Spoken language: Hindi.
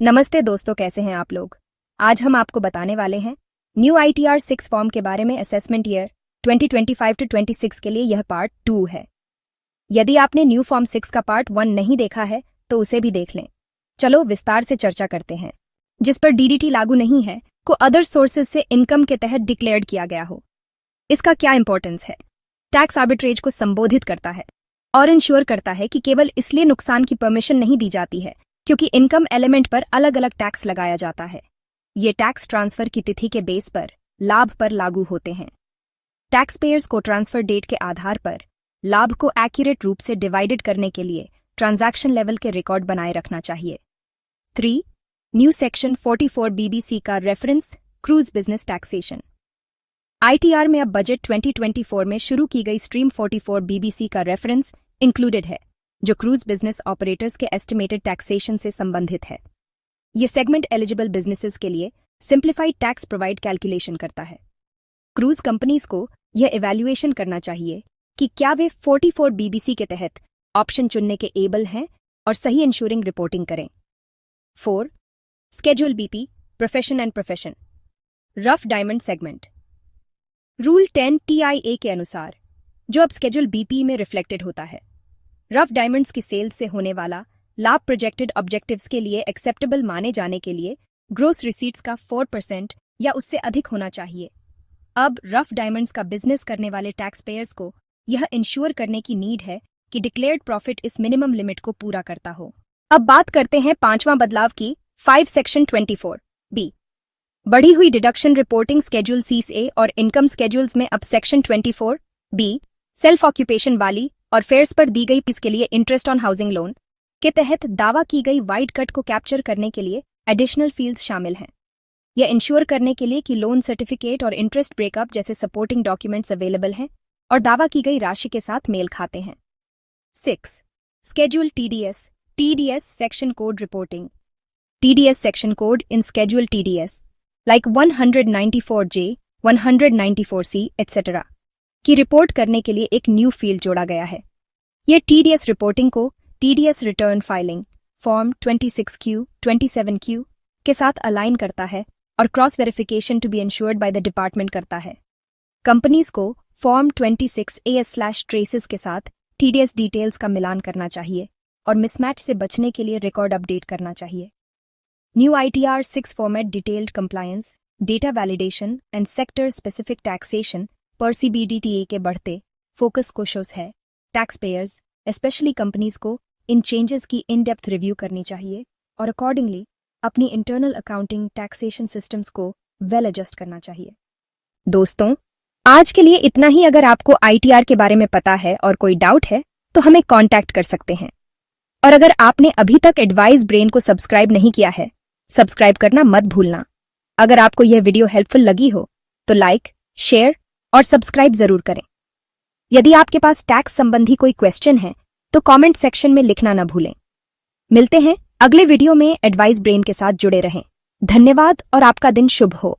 नमस्ते दोस्तों, कैसे हैं आप लोग। आज हम आपको बताने वाले हैं न्यू ITR 6 फॉर्म के बारे में। असेसमेंट ईयर 2025 to 26 के लिए यह पार्ट 2 है। यदि आपने न्यू फॉर्म 6 का पार्ट 1 नहीं देखा है तो उसे भी देख लें। चलो विस्तार से चर्चा करते हैं। जिस पर DDT लागू नहीं है को अदर सोर्सेज से इनकम के तहत डिक्लेयर्ड किया गया हो। इसका क्या इंपॉर्टेंस है? टैक्स आर्बिट्रेज को संबोधित करता है और इंश्योर करता है कि केवल इसलिए नुकसान की परमिशन नहीं दी जाती है क्योंकि इनकम एलिमेंट पर अलग अलग टैक्स लगाया जाता है। ये टैक्स ट्रांसफर की तिथि के बेस पर लाभ पर लागू होते हैं। टैक्स पेयर्स को ट्रांसफर डेट के आधार पर लाभ को एक्यूरेट रूप से डिवाइडेड करने के लिए ट्रांजैक्शन लेवल के रिकॉर्ड बनाए रखना चाहिए। 3. न्यू सेक्शन 44 BBC का reference cruise business taxation. ITR में अब बजट 2024 में शुरू की गई स्ट्रीम 44 BBC का रेफरेंस इंक्लूडेड है, जो क्रूज बिजनेस ऑपरेटर्स के एस्टिमेटेड टैक्सेशन से संबंधित है। ये सेगमेंट एलिजिबल बिजनेसेस के लिए सिंप्लीफाइड टैक्स प्रोवाइड कैलकुलेशन करता है। क्रूज कंपनीज को यह इवैल्यूएशन करना चाहिए कि क्या वे 44 BBC के तहत ऑप्शन चुनने के एबल हैं और सही इंश्योरिंग रिपोर्टिंग करें। 4. Schedule BP profession and profession rough diamond segment. Rule 10 TIA के अनुसार, जो अब स्केड्यूल BP में रिफ्लेक्टेड होता है, रफ डायमंड्स की सेल्स से होने वाला लाभ प्रोजेक्टेड ऑब्जेक्टिव्स के लिए एक्सेप्टेबल माने जाने के लिए ग्रोस रिसीट्स का 4% या उससे अधिक होना चाहिए। अब रफ डायमंड्स का बिजनेस करने वाले टैक्स पेयर्स को यह इंश्योर करने की नीड है कि डिक्लेयर्ड प्रॉफिट इस मिनिमम लिमिट को पूरा करता हो। अब बात करते हैं 5वां बदलाव की। 5 सेक्शन 24 B। बढ़ी हुई डिडक्शन रिपोर्टिंग स्केड्यूल C और इनकम स्केड्यूल्स में अब सेक्शन 24 B सेल्फ ऑक्यूपेशन वाली और फेयर्स पर दी गई फीस के लिए इंटरेस्ट ऑन हाउसिंग लोन के तहत दावा की गई वाइड कट को कैप्चर करने के लिए एडिशनल फील्ड्स शामिल हैं। यह इंश्योर करने के लिए कि लोन सर्टिफिकेट और इंटरेस्ट ब्रेकअप जैसे सपोर्टिंग डॉक्यूमेंट्स अवेलेबल हैं और दावा की गई राशि के साथ मेल खाते हैं। 6. Schedule TDS section code reporting. TDS section code in schedule TDS like 194J, 194C etc. की रिपोर्ट करने के लिए एक न्यू फील्ड जोड़ा गया है। यह TDS रिपोर्टिंग को TDS return filing form 26Q, 27Q के साथ अलाइन करता है और cross verification to be insured by the department करता है। कंपनीज को फॉर्म 26AS/ट्रेसेस के साथ TDS डिटेल्स का मिलान करना चाहिए और मिसमैच से बचने के लिए रिकॉर्ड अपडेट करना चाहिए। New ITR 6 format detailed compliance, data validation and sector specific taxation पर CBDTA के बढ़ते फोकस को शोस है। टैक्स पेयर्स स्पेशली कंपनीज को इन चेंजेस की इन डेप्थ रिव्यू करनी चाहिए और अकॉर्डिंगली अपनी इंटरनल अकाउंटिंग टैक्सेशन सिस्टम्स को वेल एडजस्ट करना चाहिए। दोस्तों, आज के लिए इतना ही। अगर आपको ITR के बारे में पता है और कोई डाउट है तो हमें कांटेक्ट कर सकते हैं। और अगर आपने अभी तक एडवाइस ब्रेन को सब्सक्राइब नहीं किया है, सब्सक्राइब करना मत भूलना। अगर आपको यह वीडियो हेल्पफुल लगी हो तो लाइक, शेयर और सब्सक्राइब जरूर करें। यदि आपके पास टैक्स संबंधी कोई क्वेश्चन है तो कमेंट सेक्शन में लिखना न भूलें। मिलते हैं अगले वीडियो में। एडवाइस ब्रेन के साथ जुड़े रहें। धन्यवाद और आपका दिन शुभ हो।